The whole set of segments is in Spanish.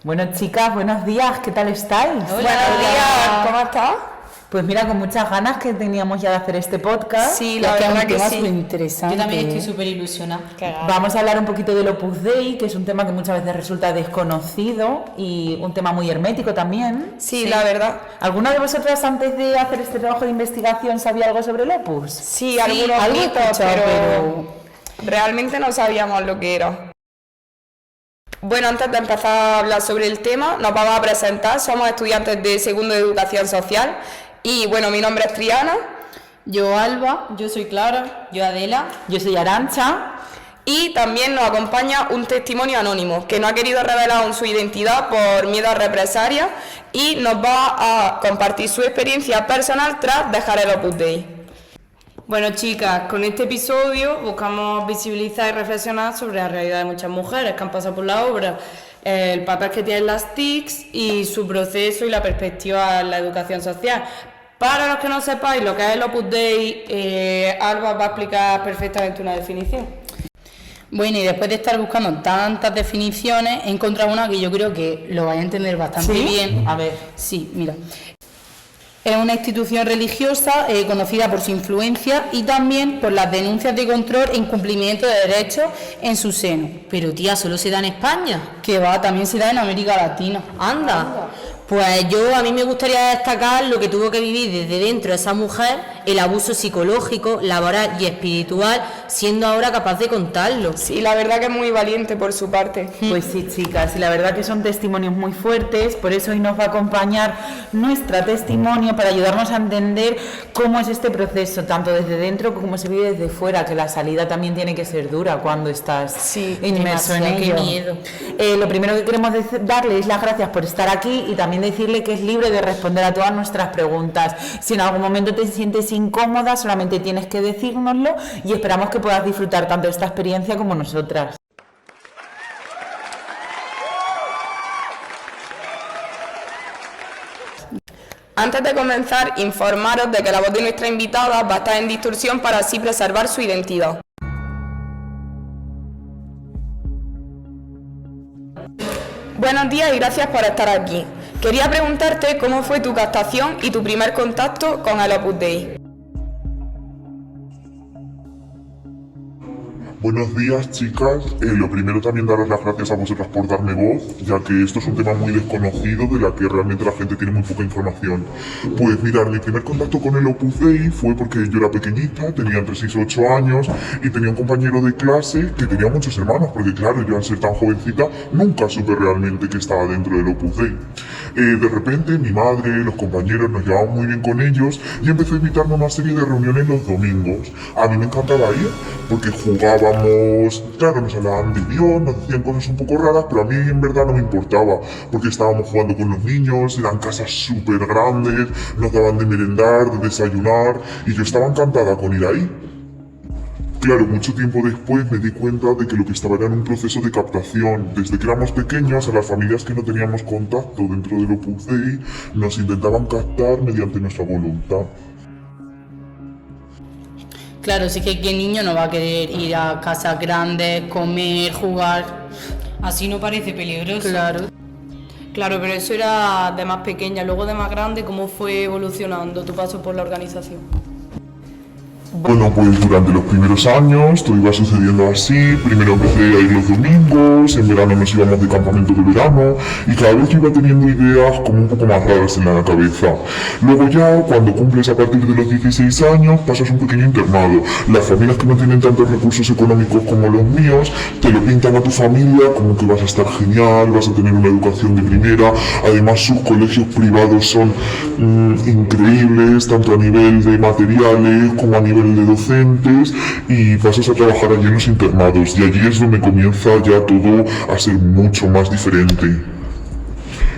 Bueno, chicas, buenos días, ¿qué tal estáis? Hola. Buenos días, ¿cómo estás? Pues mira, con muchas ganas que teníamos ya de hacer este podcast. Sí, la verdad que sí. Interesante. Yo también estoy súper ilusionada. Vamos a hablar un poquito del Opus Dei, que es un tema que muchas veces resulta desconocido y un tema muy hermético también. Sí, la verdad. ¿Alguna de vosotras antes de hacer este trabajo de investigación sabía algo sobre el Opus? Sí, algunos mitos, pero realmente no sabíamos lo que era. Bueno, antes de empezar a hablar sobre el tema, nos vamos a presentar. Somos estudiantes de segundo de Educación Social y, bueno, mi nombre es Triana. Yo Alba. Yo soy Clara. Yo Adela. Yo soy Arantxa. Y también nos acompaña un testimonio anónimo que no ha querido revelar aún su identidad por miedo a represalias y nos va a compartir su experiencia personal tras dejar el Opus Dei. Bueno, chicas, con este episodio buscamos visibilizar y reflexionar sobre la realidad de muchas mujeres que han pasado por la obra, el papel que tienen las TICs y su proceso y la perspectiva en la educación social. Para los que no sepáis lo que es el Opus Dei, Alba va a explicar perfectamente una definición. Bueno, y después de estar buscando tantas definiciones, he encontrado una que yo creo que lo vais a entender bastante bien. A ver. Sí, mira. Es una institución religiosa conocida por su influencia y también por las denuncias de control e incumplimiento de derechos en su seno. Pero tía, ¿solo se da en España? Que va, también se da en América Latina. Anda. Pues a mí me gustaría destacar lo que tuvo que vivir desde dentro esa mujer, el abuso psicológico, laboral y espiritual, siendo ahora capaz de contarlo. Sí, la verdad que es muy valiente por su parte. Pues sí, chicas, y la verdad que son testimonios muy fuertes, por eso hoy nos va a acompañar nuestra testimonio para ayudarnos a entender cómo es este proceso, tanto desde dentro como se vive desde fuera, que la salida también tiene que ser dura cuando estás inmerso en ello. Qué miedo. Lo primero que queremos darle es las gracias por estar aquí y también decirle que es libre de responder a todas nuestras preguntas. Si en algún momento te sientes incómoda, solamente tienes que decírnoslo y esperamos que puedas disfrutar tanto de esta experiencia como nosotras. Antes de comenzar, informaros de que la voz de nuestra invitada va a estar en distorsión para así preservar su identidad. Buenos días y gracias por estar aquí. Quería preguntarte cómo fue tu captación y tu primer contacto con el Opus Dei. Buenos días, chicas. Lo primero también daros las gracias a vosotras por darme voz, ya que esto es un tema muy desconocido de la que realmente la gente tiene muy poca información. Pues mirad, mi primer contacto con el Opus Dei fue porque yo era pequeñita, tenía entre 6 y 8 años y tenía un compañero de clase que tenía muchos hermanos, porque claro, yo al ser tan jovencita nunca supe realmente que estaba dentro del Opus Dei. De repente mi madre, los compañeros nos llevaban muy bien con ellos y empezó a invitarme a una serie de reuniones los domingos. A mí me encantaba ir porque jugábamos, claro, nos hablaban de Dios, nos decían cosas un poco raras, pero a mí en verdad no me importaba porque estábamos jugando con los niños, eran casas súper grandes, nos daban de merendar, de desayunar y yo estaba encantada con ir ahí. Claro, mucho tiempo después me di cuenta de que lo que estaba era en un proceso de captación. Desde que éramos pequeños, a las familias que no teníamos contacto dentro del Opus Dei, nos intentaban captar mediante nuestra voluntad. Claro, sí que qué niño no va a querer ir a casas grandes, comer, jugar. Así no parece peligroso. Claro, pero eso era de más pequeña. Luego de más grande, ¿cómo fue evolucionando tu paso por la organización? Bueno, pues durante los primeros años todo iba sucediendo así. Primero empecé a ir los domingos, en verano nos íbamos de campamento de verano y cada vez yo iba teniendo ideas como un poco más raras en la cabeza. Luego ya, cuando cumples a partir de los 16 años, pasas un pequeño internado. Las familias que no tienen tantos recursos económicos como los míos, te lo pintan a tu familia como que vas a estar genial, vas a tener una educación de primera. Además, sus colegios privados son increíbles, tanto a nivel de materiales como a nivel de docentes, y pasas a trabajar allí en los internados y allí es donde comienza ya todo a ser mucho más diferente.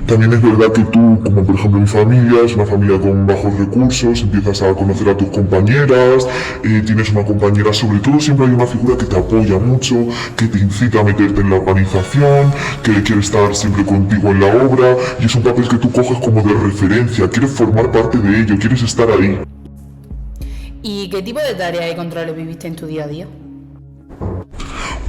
También es verdad que tú, como por ejemplo mi familia, es una familia con bajos recursos, empiezas a conocer a tus compañeras, tienes una compañera, sobre todo siempre hay una figura que te apoya mucho, que te incita a meterte en la organización, que quiere estar siempre contigo en la obra, y es un papel que tú coges como de referencia, quieres formar parte de ello, quieres estar ahí. ¿Y qué tipo de tareas y controles viviste en tu día a día?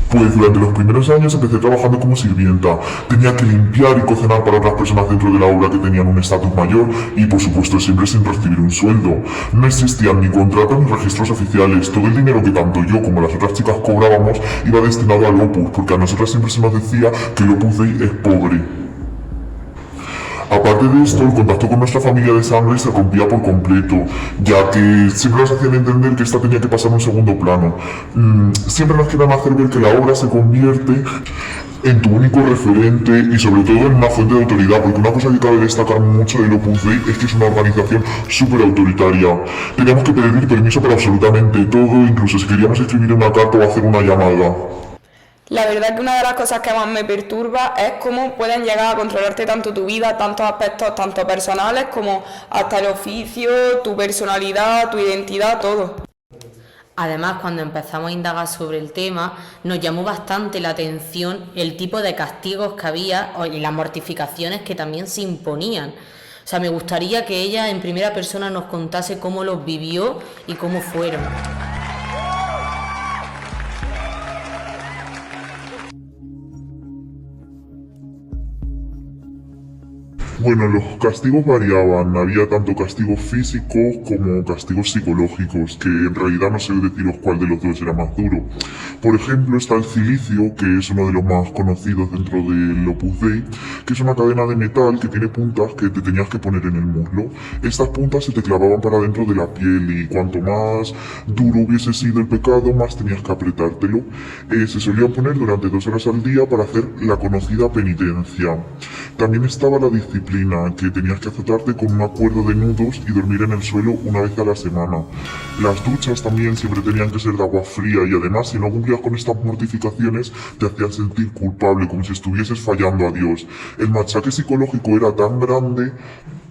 Pues durante los primeros años empecé trabajando como sirvienta. Tenía que limpiar y cocinar para otras personas dentro de la obra que tenían un estatus mayor y por supuesto siempre sin recibir un sueldo. No existían ni contratos ni registros oficiales. Todo el dinero que tanto yo como las otras chicas cobrábamos iba destinado al Opus, porque a nosotras siempre se nos decía que el Opus Dei es pobre. Aparte de esto, el contacto con nuestra familia de sangre se rompía por completo, ya que siempre nos hacían entender que esta tenía que pasar a un segundo plano. Siempre nos quieren hacer ver que la obra se convierte en tu único referente y sobre todo en una fuente de autoridad, porque una cosa que cabe destacar mucho del Opus Dei es que es una organización súper autoritaria. Teníamos que pedir permiso para absolutamente todo, incluso si queríamos escribir una carta o hacer una llamada. La verdad que una de las cosas que más me perturba es cómo pueden llegar a controlarte tanto tu vida, tantos aspectos, tanto personales como hasta el oficio, tu personalidad, tu identidad, todo. Además, cuando empezamos a indagar sobre el tema, nos llamó bastante la atención el tipo de castigos que había y las mortificaciones que también se imponían. O sea, me gustaría que ella en primera persona nos contase cómo los vivió y cómo fueron. Bueno, los castigos variaban, había tanto castigos físicos como castigos psicológicos, que en realidad no sé deciros cuál de los dos era más duro. Por ejemplo, está el cilicio, que es uno de los más conocidos dentro del Opus Dei, que es una cadena de metal que tiene puntas que te tenías que poner en el muslo. Estas puntas se te clavaban para dentro de la piel y cuanto más duro hubiese sido el pecado, más tenías que apretártelo. Se solían poner durante 2 horas al día para hacer la conocida penitencia. También estaba la disciplina, que tenías que azotarte con un acuerdo de nudos y dormir en el suelo una vez a la semana. Las duchas también siempre tenían que ser de agua fría y además si no cumplías con estas mortificaciones te hacían sentir culpable, como si estuvieses fallando a Dios. El machaque psicológico era tan grande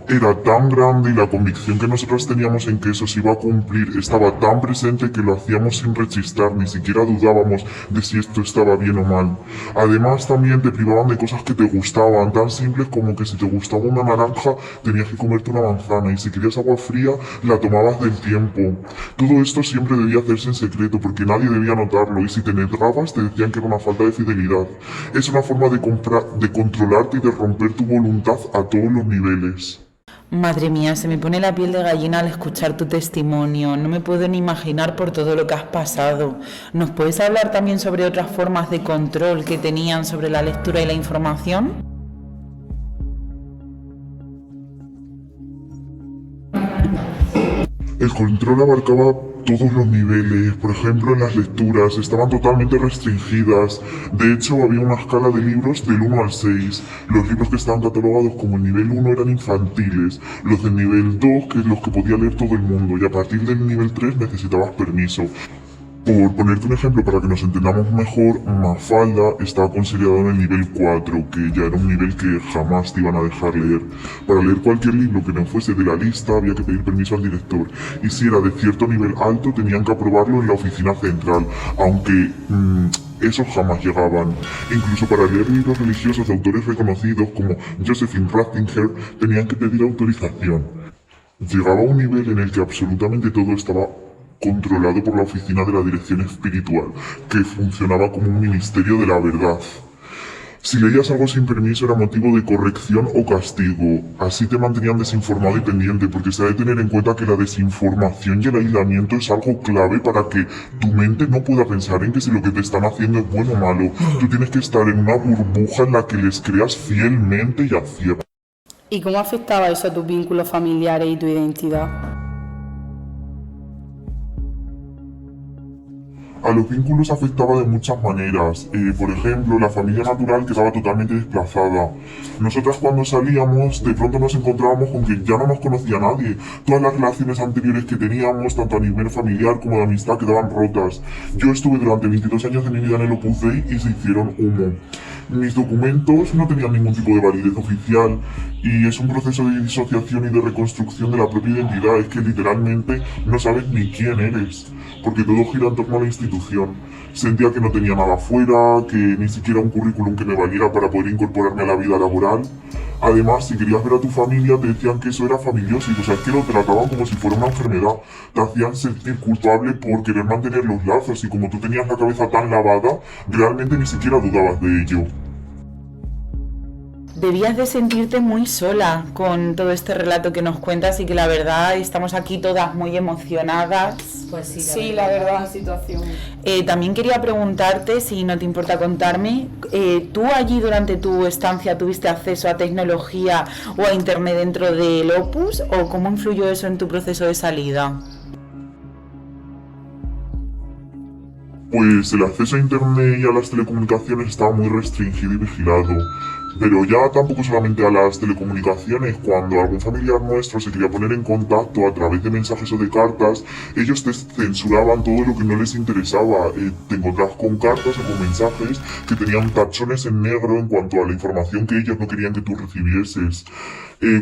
y la convicción que nosotros teníamos en que eso se iba a cumplir estaba tan presente que lo hacíamos sin rechistar, ni siquiera dudábamos de si esto estaba bien o mal. Además también te privaban de cosas que te gustaban, tan simples como que si te gustaba una naranja tenías que comerte una manzana y si querías agua fría la tomabas del tiempo. Todo esto siempre debía hacerse en secreto porque nadie debía notarlo y si te negabas te decían que era una falta de fidelidad. Es una forma de controlarte y de romper tu voluntad a todos los niveles. Madre mía, se me pone la piel de gallina al escuchar tu testimonio. No me puedo ni imaginar por todo lo que has pasado. ¿Nos puedes hablar también sobre otras formas de control que tenían sobre la lectura y la información? El control abarcaba todos los niveles, por ejemplo en las lecturas estaban totalmente restringidas. De hecho había una escala de libros del 1 al 6. Los libros que estaban catalogados como el nivel 1 eran infantiles, los del nivel 2 que es los que podía leer todo el mundo y a partir del nivel 3 necesitabas permiso. Por ponerte un ejemplo para que nos entendamos mejor, Mafalda estaba considerado en el nivel 4, que ya era un nivel que jamás te iban a dejar leer. Para leer cualquier libro que no fuese de la lista había que pedir permiso al director, y si era de cierto nivel alto tenían que aprobarlo en la oficina central, aunque esos jamás llegaban. Incluso para leer libros religiosos de autores reconocidos como Josephine Ratzinger tenían que pedir autorización. Llegaba a un nivel en el que absolutamente todo estaba controlado por la oficina de la dirección espiritual, que funcionaba como un ministerio de la verdad. Si leías algo sin permiso era motivo de corrección o castigo, así te mantenían desinformado y pendiente, porque se ha de tener en cuenta que la desinformación y el aislamiento es algo clave para que tu mente no pueda pensar en que si lo que te están haciendo es bueno o malo. Tú tienes que estar en una burbuja en la que les creas fielmente y a ciegas. ¿Y cómo afectaba eso a tus vínculos familiares y tu identidad? A los vínculos afectaba de muchas maneras. Por ejemplo, la familia natural quedaba totalmente desplazada. Nosotras cuando salíamos, de pronto nos encontrábamos con que ya no nos conocía nadie. Todas las relaciones anteriores que teníamos, tanto a nivel familiar como de amistad, quedaban rotas. Yo estuve durante 22 años de mi vida en el Opus Dei y se hicieron humo. Mis documentos no tenían ningún tipo de validez oficial y es un proceso de disociación y de reconstrucción de la propia identidad. Es que literalmente no sabes ni quién eres, porque todo gira en torno a la institución. Sentía que no tenía nada fuera, que ni siquiera un currículum que me valiera para poder incorporarme a la vida laboral. Además, si querías ver a tu familia, te decían que eso era familiosis, o sea, es que lo trataban como si fuera una enfermedad. Te hacían sentir culpable por querer mantener los lazos y como tú tenías la cabeza tan lavada, realmente ni siquiera dudabas de ello. Debías de sentirte muy sola con todo este relato que nos cuentas y que la verdad estamos aquí todas muy emocionadas. Pues sí, Sí, la verdad. La situación. También quería preguntarte, si no te importa contarme, ¿tú allí durante tu estancia tuviste acceso a tecnología o a internet dentro del Opus o cómo influyó eso en tu proceso de salida? Pues el acceso a internet y a las telecomunicaciones estaba muy restringido y vigilado. Pero ya tampoco solamente a las telecomunicaciones, cuando algún familiar nuestro se quería poner en contacto a través de mensajes o de cartas, ellos te censuraban todo lo que no les interesaba. Te encontrabas con cartas o con mensajes que tenían tachones en negro en cuanto a la información que ellos no querían que tú recibieses.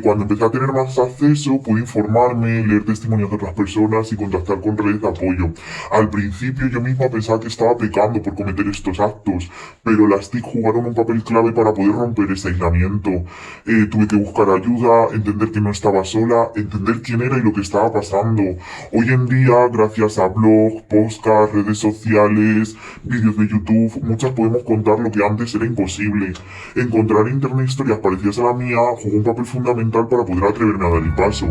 Cuando empecé a tener más acceso, pude informarme, leer testimonios de otras personas y contactar con redes de apoyo. Al principio yo misma pensaba que estaba pecando por cometer estos actos, pero las TIC jugaron un papel clave para poder romper ese aislamiento. Tuve que buscar ayuda, entender que no estaba sola, entender quién era y lo que estaba pasando. Hoy en día, gracias a blogs, podcasts, redes sociales, vídeos de YouTube, muchas podemos contar lo que antes era imposible. Encontrar en internet historias parecidas a la mía jugó un papel fundamental para poder atreverme a dar el paso.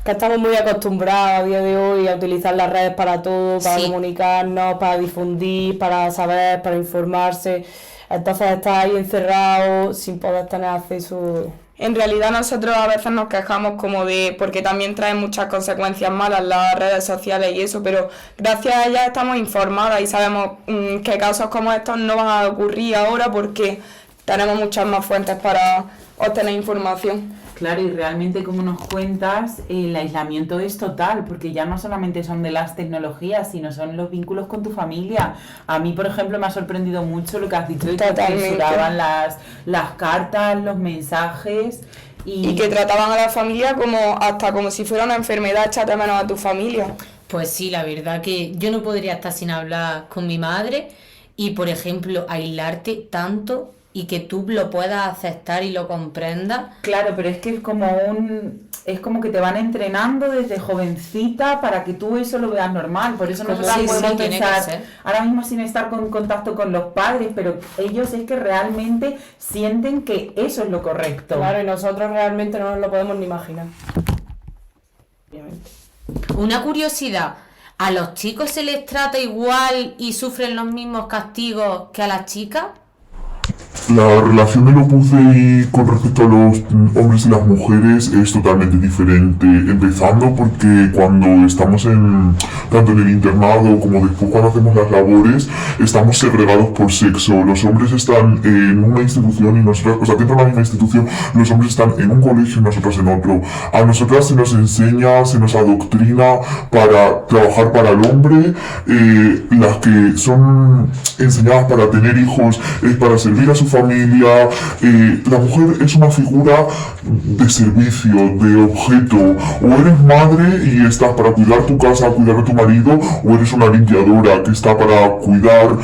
Que estamos muy acostumbrados a día de hoy a utilizar las redes para todo, para Sí. comunicarnos, para difundir, para saber, para informarse. Entonces estás ahí encerrado sin poder tener acceso. En realidad nosotros a veces nos quejamos como de, porque también traen muchas consecuencias malas las redes sociales y eso, pero gracias a ellas estamos informadas y sabemos que casos como estos no van a ocurrir ahora porque tenemos muchas más fuentes para obtener información. Claro, y realmente como nos cuentas, el aislamiento es total, porque ya no solamente son de las tecnologías, sino son los vínculos con tu familia. A mí, por ejemplo, me ha sorprendido mucho lo que has dicho, de que Totalmente. censuraban las cartas, los mensajes Y que trataban a la familia como hasta como si fuera una enfermedad, échate menos a tu familia. Pues sí, la verdad que yo no podría estar sin hablar con mi madre y, por ejemplo, aislarte tanto y que tú lo puedas aceptar y lo comprendas. Claro, pero es que es como que te van entrenando desde jovencita para que tú eso lo veas normal. Por eso nosotros sí, podemos tiene que pensar, ser. ahora mismo sin estar con contacto con los padres, pero ellos es que realmente sienten que eso es lo correcto. Claro, y nosotros realmente no nos lo podemos ni imaginar. Obviamente. Una curiosidad, ¿a los chicos se les trata igual y sufren los mismos castigos que a las chicas? La relación del Opus Dei con respecto a los hombres y las mujeres es totalmente diferente, empezando porque cuando estamos tanto en el internado como después cuando hacemos las labores, estamos segregados por sexo. Los hombres están en una institución y nosotras, o sea, dentro de la misma institución, los hombres están en un colegio y nosotras en otro. A nosotras se nos enseña, se nos adoctrina para trabajar para el hombre, las que son enseñadas para tener hijos es para servir a su familia. La mujer es una figura de servicio, de objeto. O eres madre y estás para cuidar tu casa, cuidar a tu marido, o eres una limpiadora que está para cuidar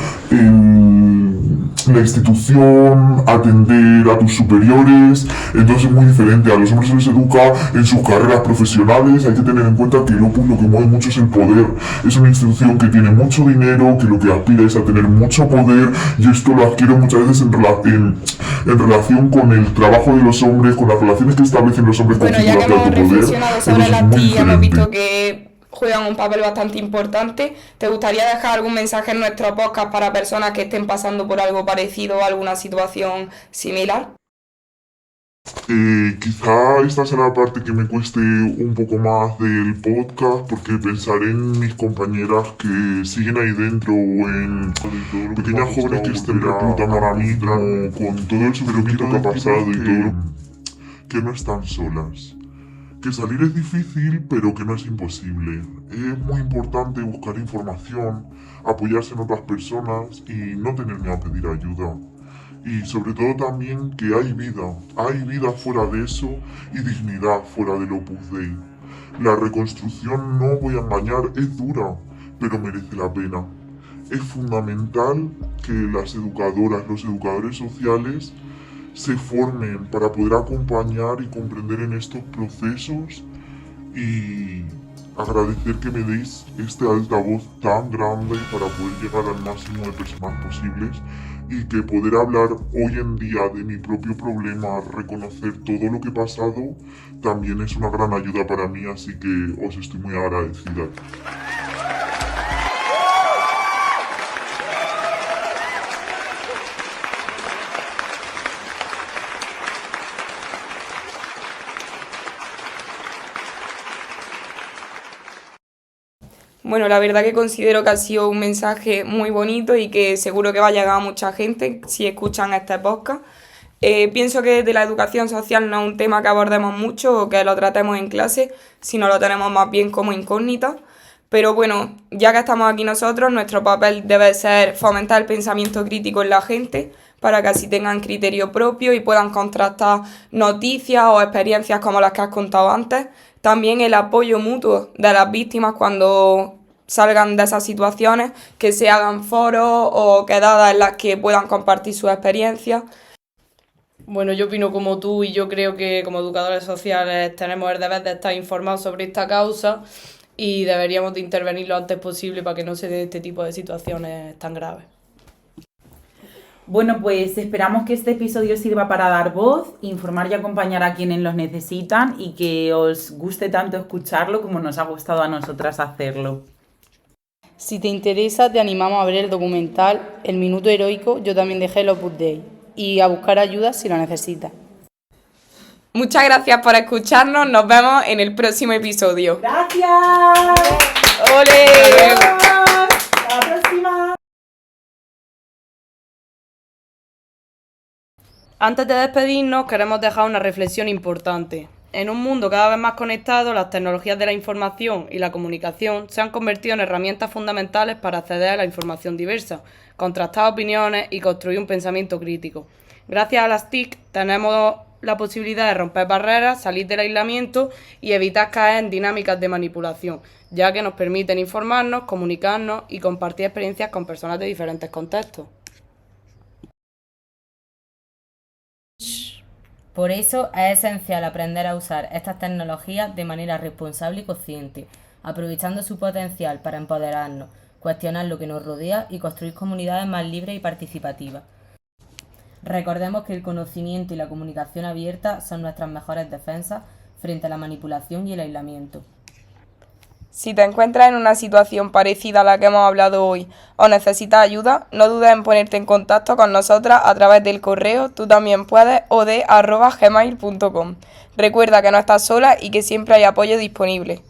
la institución, atender a tus superiores. Entonces es muy diferente. A los hombres se les educa en sus carreras profesionales. Hay que tener en cuenta que el Opus lo que mueve mucho es el poder. Es una institución que tiene mucho dinero, que lo que aspira es a tener mucho poder, y esto lo adquiere muchas veces en relación con el trabajo de los hombres, con las relaciones que establecen los hombres con Bueno, sus ya que hemos autopoder. reflexionado sobre Entonces, es las muy TIC, hemos visto diferente. que juegan un papel bastante importante. ¿Te gustaría dejar algún mensaje en nuestro podcast para personas que estén pasando por algo parecido o alguna situación similar? Quizá esta será la parte que me cueste un poco más del podcast porque pensaré en mis compañeras que siguen ahí dentro o en pequeñas jóvenes que estén reclutando ahora mismo con todo el sufrimiento que ha pasado y todo, que no están solas. Que salir es difícil, pero que no es imposible. Es muy importante buscar información, apoyarse en otras personas y no tener miedo a pedir ayuda. Y sobre todo también que hay vida fuera de eso y dignidad fuera del Opus Dei. La reconstrucción, no voy a engañar, es dura, pero merece la pena. Es fundamental que las educadoras, los educadores sociales se formen para poder acompañar y comprender en estos procesos y agradecer que me deis este altavoz tan grande para poder llegar al máximo de personas posibles y que poder hablar hoy en día de mi propio problema, reconocer todo lo que he pasado, también es una gran ayuda para mí, así que os estoy muy agradecida. Bueno, la verdad que considero que ha sido un mensaje muy bonito y que seguro que va a llegar a mucha gente si escuchan este podcast. Pienso que de la educación social no es un tema que abordemos mucho o que lo tratemos en clase, sino lo tenemos más bien como incógnita. Pero bueno, ya que estamos aquí nosotros, nuestro papel debe ser fomentar el pensamiento crítico en la gente para que así tengan criterio propio y puedan contrastar noticias o experiencias como las que has contado antes. También el apoyo mutuo de las víctimas cuando salgan de esas situaciones, que se hagan foros o quedadas en las que puedan compartir sus experiencias. Bueno, yo opino como tú y yo creo que como educadores sociales tenemos el deber de estar informados sobre esta causa y deberíamos de intervenir lo antes posible para que no se den este tipo de situaciones tan graves. Bueno, pues esperamos que este episodio sirva para dar voz, informar y acompañar a quienes los necesitan y que os guste tanto escucharlo como nos ha gustado a nosotras hacerlo. Si te interesa, te animamos a ver el documental El Minuto Heroico, yo también dejé el Opus Dei, y a buscar ayuda si lo necesitas. Muchas gracias por escucharnos, nos vemos en el próximo episodio. ¡Gracias! ¡Ole! ¡Hasta la próxima! Antes de despedirnos, queremos dejar una reflexión importante. En un mundo cada vez más conectado, las tecnologías de la información y la comunicación se han convertido en herramientas fundamentales para acceder a la información diversa, contrastar opiniones y construir un pensamiento crítico. Gracias a las TIC tenemos la posibilidad de romper barreras, salir del aislamiento y evitar caer en dinámicas de manipulación, ya que nos permiten informarnos, comunicarnos y compartir experiencias con personas de diferentes contextos. Por eso es esencial aprender a usar estas tecnologías de manera responsable y consciente, aprovechando su potencial para empoderarnos, cuestionar lo que nos rodea y construir comunidades más libres y participativas. Recordemos que el conocimiento y la comunicación abierta son nuestras mejores defensas frente a la manipulación y el aislamiento. Si te encuentras en una situación parecida a la que hemos hablado hoy o necesitas ayuda, no dudes en ponerte en contacto con nosotras a través del correo tutambien-puedes@gmail.com. Recuerda que no estás sola y que siempre hay apoyo disponible.